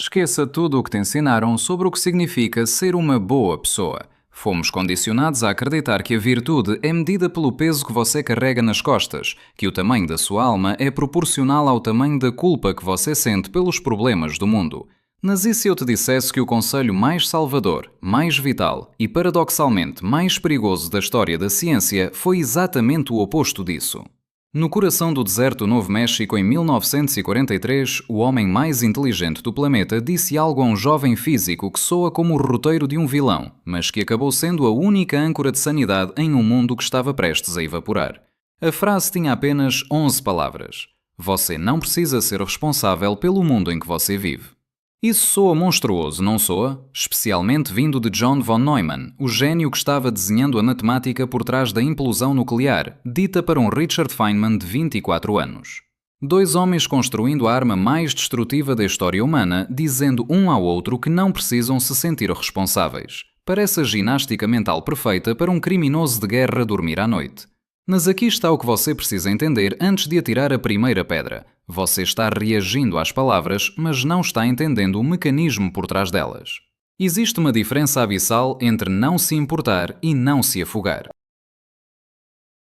Esqueça tudo o que te ensinaram sobre o que significa ser uma boa pessoa. Fomos condicionados a acreditar que a virtude é medida pelo peso que você carrega nas costas, que o tamanho da sua alma é proporcional ao tamanho da culpa que você sente pelos problemas do mundo. Mas e se eu te dissesse que o conselho mais salvador, mais vital e, paradoxalmente, mais perigoso da história da ciência foi exatamente o oposto disso? No coração do deserto do Novo México, em 1943, o homem mais inteligente do planeta disse algo a um jovem físico que soa como o roteiro de um vilão, mas que acabou sendo a única âncora de sanidade em um mundo que estava prestes a evaporar. A frase tinha apenas 11 palavras. Você não precisa ser responsável pelo mundo em que você vive. Isso soa monstruoso, não soa? Especialmente vindo de John von Neumann, o gênio que estava desenhando a matemática por trás da implosão nuclear, dita para um Richard Feynman de 24 anos. Dois homens construindo a arma mais destrutiva da história humana, dizendo um ao outro que não precisam se sentir responsáveis. Parece a ginástica mental perfeita para um criminoso de guerra dormir à noite. Mas aqui está o que você precisa entender antes de atirar a primeira pedra. Você está reagindo às palavras, mas não está entendendo o mecanismo por trás delas. Existe uma diferença abissal entre não se importar e não se afogar.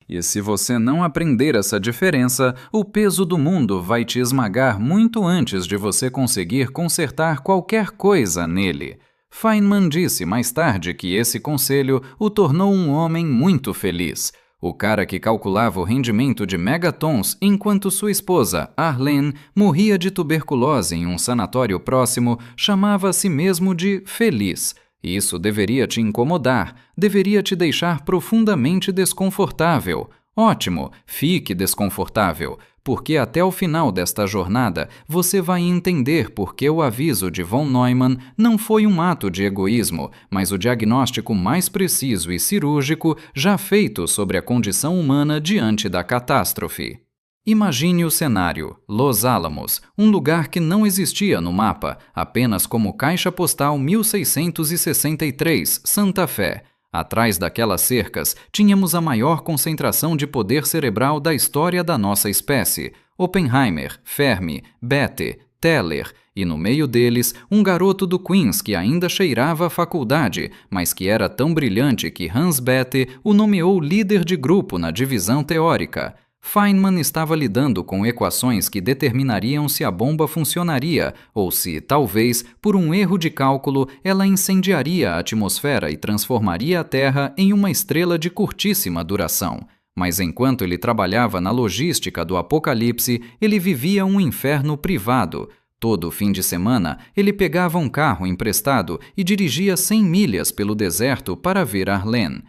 E se você não aprender essa diferença, o peso do mundo vai te esmagar muito antes de você conseguir consertar qualquer coisa nele. Feynman disse mais tarde que esse conselho o tornou um homem muito feliz. O cara que calculava o rendimento de megatons enquanto sua esposa, Arlene, morria de tuberculose em um sanatório próximo, chamava a si mesmo de feliz. Isso deveria te incomodar, deveria te deixar profundamente desconfortável. Ótimo, fique desconfortável, porque até o final desta jornada você vai entender por que o aviso de von Neumann não foi um ato de egoísmo, mas o diagnóstico mais preciso e cirúrgico já feito sobre a condição humana diante da catástrofe. Imagine o cenário: Los Alamos, um lugar que não existia no mapa, apenas como caixa postal 1663, Santa Fé. Atrás daquelas cercas, tínhamos a maior concentração de poder cerebral da história da nossa espécie: Oppenheimer, Fermi, Bethe, Teller, e no meio deles, um garoto do Queens que ainda cheirava a faculdade, mas que era tão brilhante que Hans Bethe o nomeou líder de grupo na divisão teórica. Feynman estava lidando com equações que determinariam se a bomba funcionaria ou se, talvez, por um erro de cálculo, ela incendiaria a atmosfera e transformaria a Terra em uma estrela de curtíssima duração. Mas enquanto ele trabalhava na logística do apocalipse, ele vivia um inferno privado. Todo fim de semana, ele pegava um carro emprestado e dirigia 100 milhas pelo deserto para ver Arlene.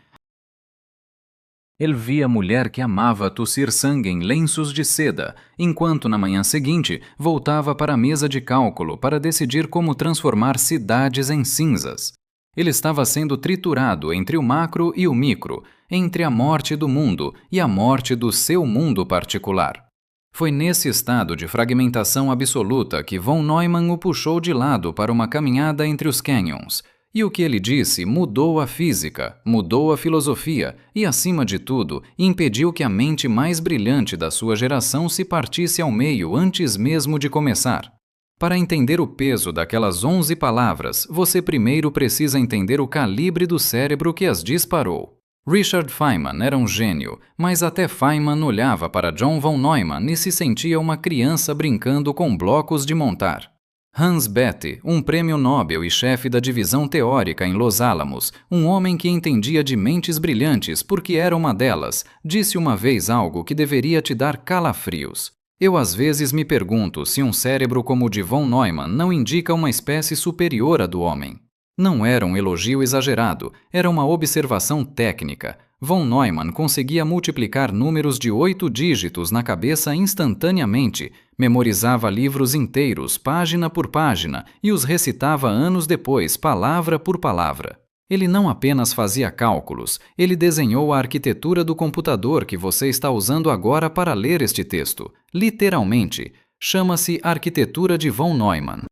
Ele via a mulher que amava tossir sangue em lenços de seda, enquanto na manhã seguinte voltava para a mesa de cálculo para decidir como transformar cidades em cinzas. Ele estava sendo triturado entre o macro e o micro, entre a morte do mundo e a morte do seu mundo particular. Foi nesse estado de fragmentação absoluta que von Neumann o puxou de lado para uma caminhada entre os canyons. E o que ele disse mudou a física, mudou a filosofia e, acima de tudo, impediu que a mente mais brilhante da sua geração se partisse ao meio antes mesmo de começar. Para entender o peso daquelas 11 palavras, você primeiro precisa entender o calibre do cérebro que as disparou. Richard Feynman era um gênio, mas até Feynman olhava para John von Neumann e se sentia uma criança brincando com blocos de montar. Hans Bethe, um prêmio Nobel e chefe da divisão teórica em Los Alamos, um homem que entendia de mentes brilhantes porque era uma delas, disse uma vez algo que deveria te dar calafrios. Eu às vezes me pergunto se um cérebro como o de von Neumann não indica uma espécie superior à do homem. Não era um elogio exagerado, era uma observação técnica. Von Neumann conseguia multiplicar números de 8 dígitos na cabeça instantaneamente, memorizava livros inteiros, página por página, e os recitava anos depois, palavra por palavra. Ele não apenas fazia cálculos, ele desenhou a arquitetura do computador que você está usando agora para ler este texto. Literalmente, chama-se Arquitetura de von Neumann.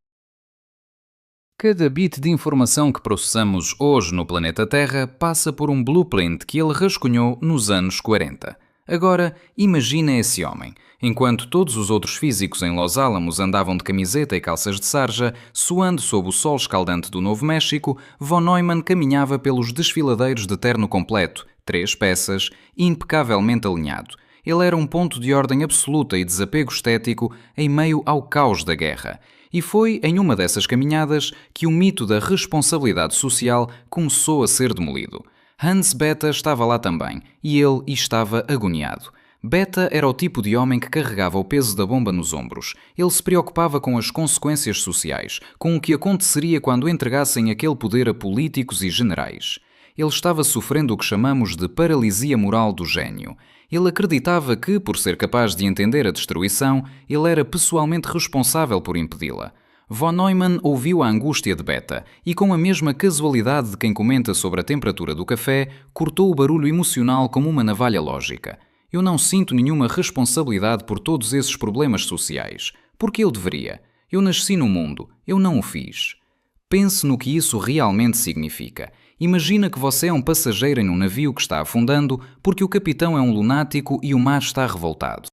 Cada bit de informação que processamos hoje no planeta Terra passa por um blueprint que ele rascunhou nos anos 40. Agora, imagina esse homem. Enquanto todos os outros físicos em Los Alamos andavam de camiseta e calças de sarja, suando sob o sol escaldante do Novo México, von Neumann caminhava pelos desfiladeiros de terno completo, 3 peças, impecavelmente alinhado. Ele era um ponto de ordem absoluta e desapego estético em meio ao caos da guerra. E foi em uma dessas caminhadas que o mito da responsabilidade social começou a ser demolido. Hans Bethe estava lá também, e ele estava agoniado. Bethe era o tipo de homem que carregava o peso da bomba nos ombros. Ele se preocupava com as consequências sociais, com o que aconteceria quando entregassem aquele poder a políticos e generais. Ele estava sofrendo o que chamamos de paralisia moral do gênio. Ele acreditava que, por ser capaz de entender a destruição, ele era pessoalmente responsável por impedi-la. Von Neumann ouviu a angústia de Bethe e, com a mesma casualidade de quem comenta sobre a temperatura do café, cortou o barulho emocional como uma navalha lógica. Eu não sinto nenhuma responsabilidade por todos esses problemas sociais. Porque eu deveria. Eu nasci no mundo. Eu não o fiz. Pense no que isso realmente significa. Imagina que você é um passageiro em um navio que está afundando porque o capitão é um lunático e o mar está revoltado.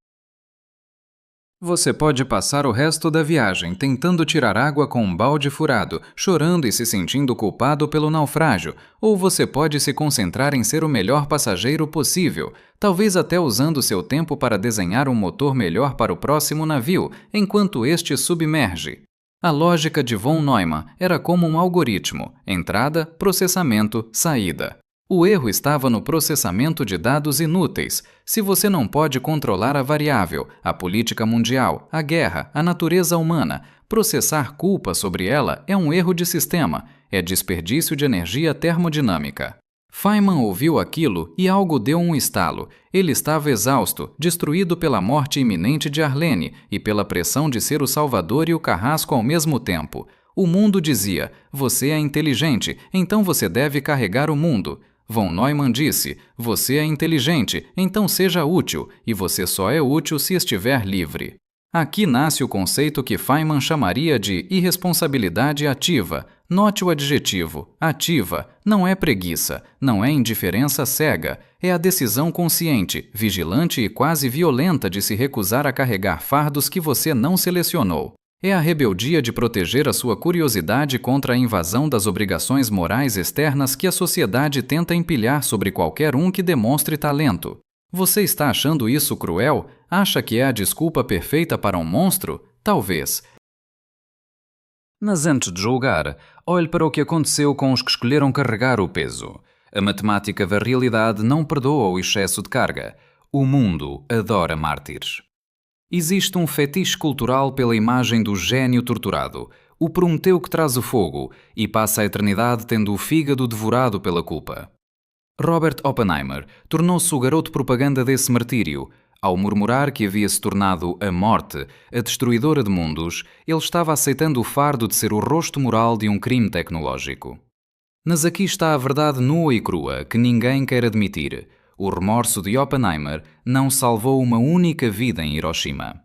Você pode passar o resto da viagem tentando tirar água com um balde furado, chorando e se sentindo culpado pelo naufrágio, ou você pode se concentrar em ser o melhor passageiro possível, talvez até usando seu tempo para desenhar um motor melhor para o próximo navio, enquanto este submerge. A lógica de von Neumann era como um algoritmo: entrada, processamento, saída. O erro estava no processamento de dados inúteis. Se você não pode controlar a variável, a política mundial, a guerra, a natureza humana, processar culpa sobre ela é um erro de sistema, é desperdício de energia termodinâmica. Feynman ouviu aquilo e algo deu um estalo. Ele estava exausto, destruído pela morte iminente de Arlene e pela pressão de ser o salvador e o carrasco ao mesmo tempo. O mundo dizia: você é inteligente, então você deve carregar o mundo. Von Neumann disse: você é inteligente, então seja útil, e você só é útil se estiver livre. Aqui nasce o conceito que Feynman chamaria de irresponsabilidade ativa. Note o adjetivo, ativa, não é preguiça, não é indiferença cega, é a decisão consciente, vigilante e quase violenta de se recusar a carregar fardos que você não selecionou. É a rebeldia de proteger a sua curiosidade contra a invasão das obrigações morais externas que a sociedade tenta empilhar sobre qualquer um que demonstre talento. Você está achando isso cruel? Acha que é a desculpa perfeita para um monstro? Talvez. Mas antes de julgar, olhe para o que aconteceu com os que escolheram carregar o peso. A matemática da realidade não perdoa o excesso de carga. O mundo adora mártires. Existe um fetiche cultural pela imagem do gênio torturado, o Prometeu que traz o fogo e passa a eternidade tendo o fígado devorado pela culpa. Robert Oppenheimer tornou-se o garoto propaganda desse martírio. Ao murmurar que havia se tornado a morte, a destruidora de mundos, ele estava aceitando o fardo de ser o rosto moral de um crime tecnológico. Mas aqui está a verdade nua e crua que ninguém quer admitir. O remorso de Oppenheimer não salvou uma única vida em Hiroshima.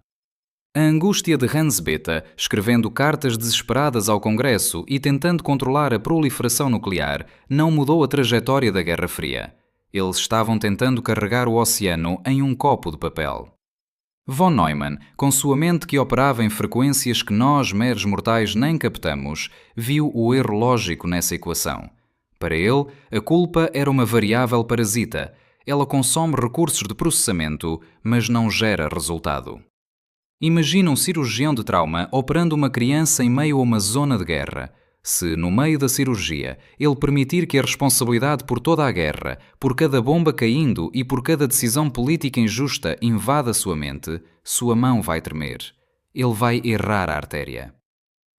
A angústia de Hans Bethe, escrevendo cartas desesperadas ao Congresso e tentando controlar a proliferação nuclear, não mudou a trajetória da Guerra Fria. Eles estavam tentando carregar o oceano em um copo de papel. Von Neumann, com sua mente que operava em frequências que nós, meros mortais, nem captamos, viu o erro lógico nessa equação. Para ele, a culpa era uma variável parasita. Ela consome recursos de processamento, mas não gera resultado. Imagina um cirurgião de trauma operando uma criança em meio a uma zona de guerra. Se, no meio da cirurgia, ele permitir que a responsabilidade por toda a guerra, por cada bomba caindo e por cada decisão política injusta invada sua mente, sua mão vai tremer. Ele vai errar a artéria.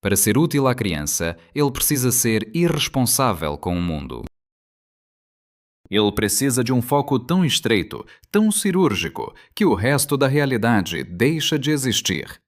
Para ser útil à criança, ele precisa ser irresponsável com o mundo. Ele precisa de um foco tão estreito, tão cirúrgico, que o resto da realidade deixa de existir.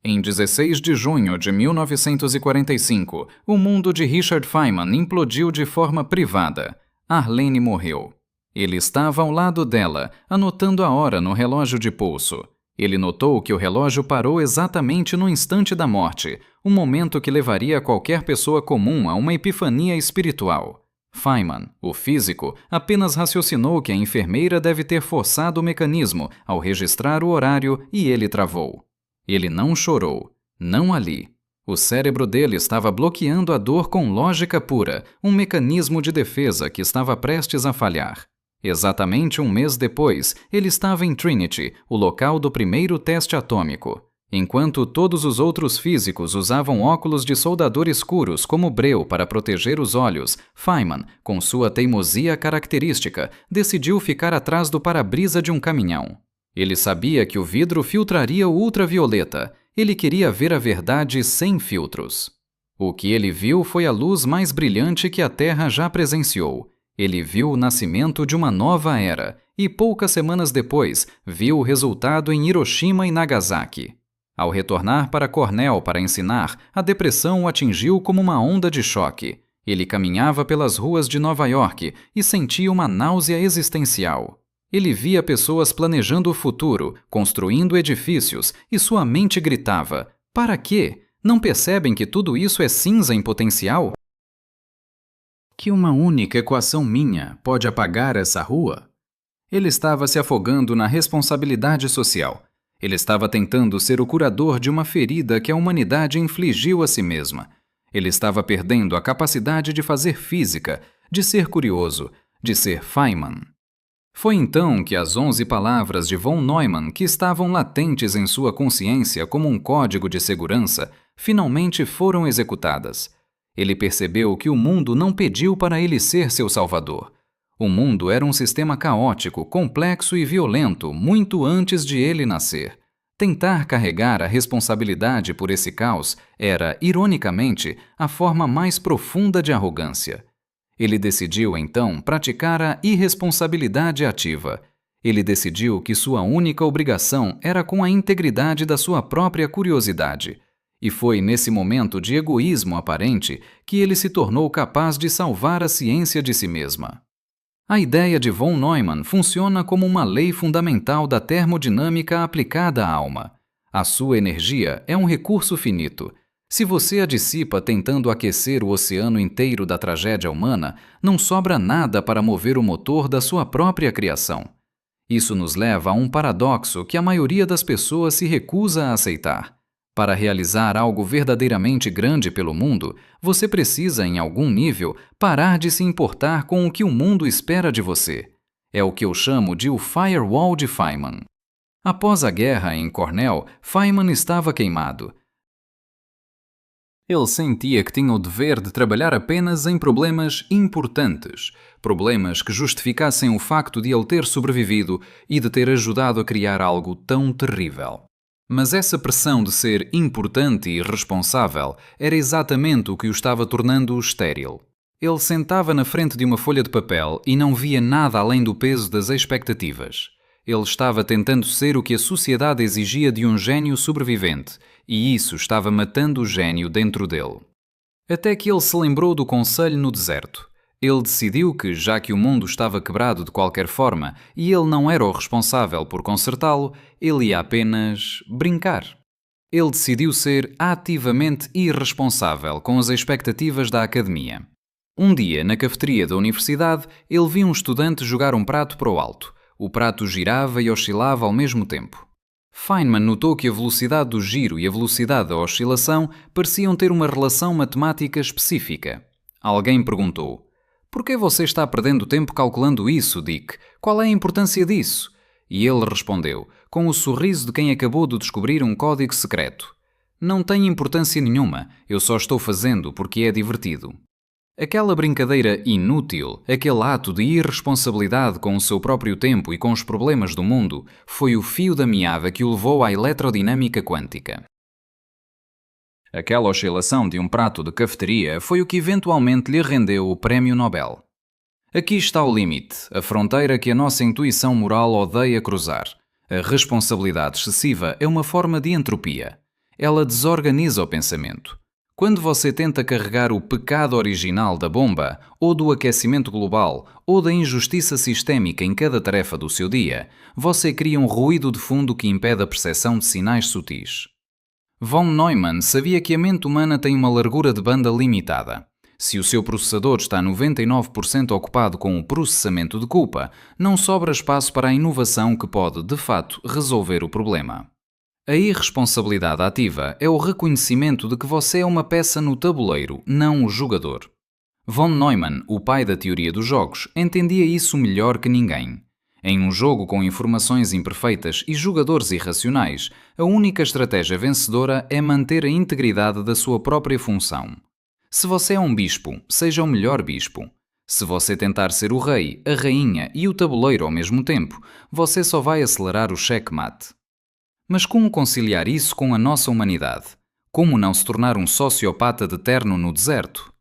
Em 16 de junho de 1945, o mundo de Richard Feynman implodiu de forma privada. Arlene morreu. Ele estava ao lado dela, anotando a hora no relógio de pulso. Ele notou que o relógio parou exatamente no instante da morte, um momento que levaria qualquer pessoa comum a uma epifania espiritual. Feynman, o físico, apenas raciocinou que a enfermeira deve ter forçado o mecanismo ao registrar o horário e ele travou. Ele não chorou, não ali. O cérebro dele estava bloqueando a dor com lógica pura, um mecanismo de defesa que estava prestes a falhar. Exatamente um mês depois, ele estava em Trinity, o local do primeiro teste atômico. Enquanto todos os outros físicos usavam óculos de soldador escuros como breu para proteger os olhos, Feynman, com sua teimosia característica, decidiu ficar atrás do para-brisa de um caminhão. Ele sabia que o vidro filtraria o ultravioleta. Ele queria ver a verdade sem filtros. O que ele viu foi a luz mais brilhante que a Terra já presenciou. Ele viu o nascimento de uma nova era e, poucas semanas depois, viu o resultado em Hiroshima e Nagasaki. Ao retornar para Cornell para ensinar, a depressão o atingiu como uma onda de choque. Ele caminhava pelas ruas de Nova York e sentia uma náusea existencial. Ele via pessoas planejando o futuro, construindo edifícios, e sua mente gritava: para quê? Não percebem que tudo isso é cinza em potencial? Que uma única equação minha pode apagar essa rua? Ele estava se afogando na responsabilidade social. Ele estava tentando ser o curador de uma ferida que a humanidade infligiu a si mesma. Ele estava perdendo a capacidade de fazer física, de ser curioso, de ser Feynman. Foi então que as 11 palavras de von Neumann, que estavam latentes em sua consciência como um código de segurança, finalmente foram executadas. Ele percebeu que o mundo não pediu para ele ser seu salvador. O mundo era um sistema caótico, complexo e violento muito antes de ele nascer. Tentar carregar a responsabilidade por esse caos era, ironicamente, a forma mais profunda de arrogância. Ele decidiu, então, praticar a irresponsabilidade ativa. Ele decidiu que sua única obrigação era com a integridade da sua própria curiosidade. E foi nesse momento de egoísmo aparente que ele se tornou capaz de salvar a ciência de si mesma. A ideia de von Neumann funciona como uma lei fundamental da termodinâmica aplicada à alma. A sua energia é um recurso finito. Se você a dissipa tentando aquecer o oceano inteiro da tragédia humana, não sobra nada para mover o motor da sua própria criação. Isso nos leva a um paradoxo que a maioria das pessoas se recusa a aceitar. Para realizar algo verdadeiramente grande pelo mundo, você precisa, em algum nível, parar de se importar com o que o mundo espera de você. É o que eu chamo de o firewall de Feynman. Após a guerra em Cornell, Feynman estava queimado. Ele sentia que tinha o dever de trabalhar apenas em problemas importantes, problemas que justificassem o facto de ele ter sobrevivido e de ter ajudado a criar algo tão terrível. Mas essa pressão de ser importante e responsável era exatamente o que o estava tornando estéril. Ele sentava na frente de uma folha de papel e não via nada além do peso das expectativas. Ele estava tentando ser o que a sociedade exigia de um gênio sobrevivente, e isso estava matando o gênio dentro dele. Até que ele se lembrou do conselho no deserto. Ele decidiu que, já que o mundo estava quebrado de qualquer forma e ele não era o responsável por consertá-lo, ele ia apenas brincar. Ele decidiu ser ativamente irresponsável com as expectativas da academia. Um dia, na cafeteria da universidade, ele viu um estudante jogar um prato para o alto. O prato girava e oscilava ao mesmo tempo. Feynman notou que a velocidade do giro e a velocidade da oscilação pareciam ter uma relação matemática específica. Alguém perguntou: "Por que você está perdendo tempo calculando isso, Dick? Qual é a importância disso?" E ele respondeu, com o sorriso de quem acabou de descobrir um código secreto: "Não tem importância nenhuma, eu só estou fazendo porque é divertido." Aquela brincadeira inútil, aquele ato de irresponsabilidade com o seu próprio tempo e com os problemas do mundo, foi o fio da meada que o levou à eletrodinâmica quântica. Aquela oscilação de um prato de cafeteria foi o que eventualmente lhe rendeu o Prémio Nobel. Aqui está o limite, a fronteira que a nossa intuição moral odeia cruzar. A responsabilidade excessiva é uma forma de entropia. Ela desorganiza o pensamento. Quando você tenta carregar o pecado original da bomba, ou do aquecimento global, ou da injustiça sistémica em cada tarefa do seu dia, você cria um ruído de fundo que impede a percepção de sinais sutis. Von Neumann sabia que a mente humana tem uma largura de banda limitada. Se o seu processador está 99% ocupado com o processamento de culpa, não sobra espaço para a inovação que pode, de fato, resolver o problema. A irresponsabilidade ativa é o reconhecimento de que você é uma peça no tabuleiro, não o jogador. Von Neumann, o pai da teoria dos jogos, entendia isso melhor que ninguém. Em um jogo com informações imperfeitas e jogadores irracionais, a única estratégia vencedora é manter a integridade da sua própria função. Se você é um bispo, seja o melhor bispo. Se você tentar ser o rei, a rainha e o tabuleiro ao mesmo tempo, você só vai acelerar o checkmate. Mas como conciliar isso com a nossa humanidade? Como não se tornar um sociopata de terno no deserto?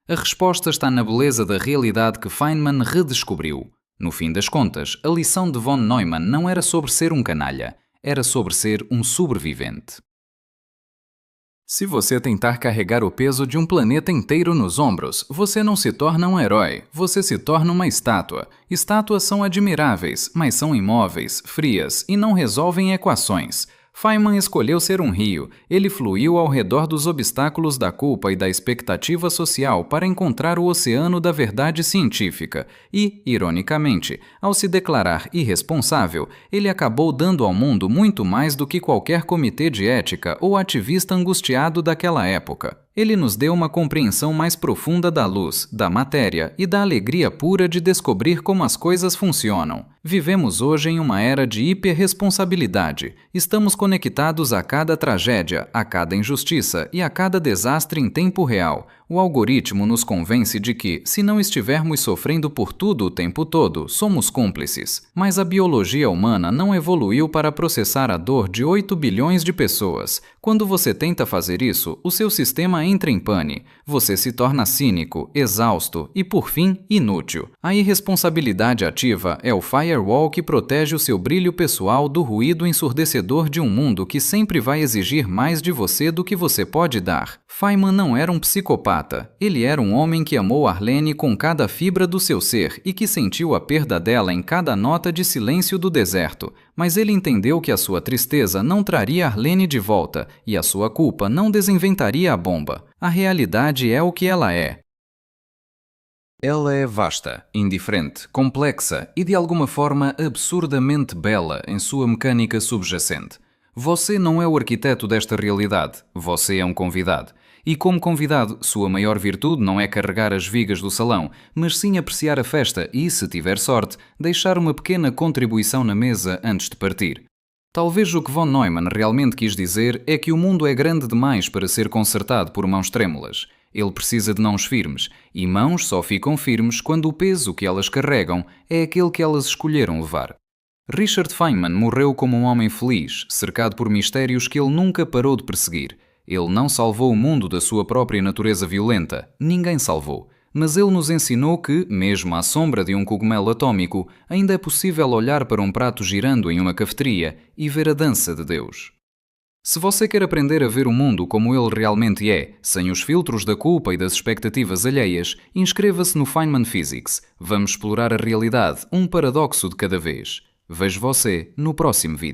A resposta está na beleza da realidade que Feynman redescobriu. No fim das contas, a lição de von Neumann não era sobre ser um canalha, era sobre ser um sobrevivente. Se você tentar carregar o peso de um planeta inteiro nos ombros, você não se torna um herói, você se torna uma estátua. Estátuas são admiráveis, mas são imóveis, frias e não resolvem equações. Feynman escolheu ser um rio. Ele fluiu ao redor dos obstáculos da culpa e da expectativa social para encontrar o oceano da verdade científica e, ironicamente, ao se declarar irresponsável, ele acabou dando ao mundo muito mais do que qualquer comitê de ética ou ativista angustiado daquela época. Ele nos deu uma compreensão mais profunda da luz, da matéria e da alegria pura de descobrir como as coisas funcionam. Vivemos hoje em uma era de hiperresponsabilidade. Estamos conectados a cada tragédia, a cada injustiça e a cada desastre em tempo real. O algoritmo nos convence de que, se não estivermos sofrendo por tudo o tempo todo, somos cúmplices. Mas a biologia humana não evoluiu para processar a dor de 8 bilhões de pessoas. Quando você tenta fazer isso, o seu sistema entra em pane. Você se torna cínico, exausto e, por fim, inútil. A irresponsabilidade ativa é o firewall que protege o seu brilho pessoal do ruído ensurdecedor de um mundo que sempre vai exigir mais de você do que você pode dar. Feynman não era um psicopata. Ele era um homem que amou Arlene com cada fibra do seu ser e que sentiu a perda dela em cada nota de silêncio do deserto. Mas ele entendeu que a sua tristeza não traria Arlene de volta e a sua culpa não desinventaria a bomba. A realidade é o que ela é. Ela é vasta, indiferente, complexa e de alguma forma absurdamente bela em sua mecânica subjacente. Você não é o arquiteto desta realidade, você é um convidado. E como convidado, sua maior virtude não é carregar as vigas do salão, mas sim apreciar a festa e, se tiver sorte, deixar uma pequena contribuição na mesa antes de partir. Talvez o que von Neumann realmente quis dizer é que o mundo é grande demais para ser consertado por mãos trêmulas. Ele precisa de mãos firmes, e mãos só ficam firmes quando o peso que elas carregam é aquele que elas escolheram levar. Richard Feynman morreu como um homem feliz, cercado por mistérios que ele nunca parou de perseguir. Ele não salvou o mundo da sua própria natureza violenta, ninguém salvou. Mas ele nos ensinou que, mesmo à sombra de um cogumelo atômico, ainda é possível olhar para um prato girando em uma cafeteria e ver a dança de Deus. Se você quer aprender a ver o mundo como ele realmente é, sem os filtros da culpa e das expectativas alheias, inscreva-se no Feynman Physics. Vamos explorar a realidade, um paradoxo de cada vez. Vejo você no próximo vídeo.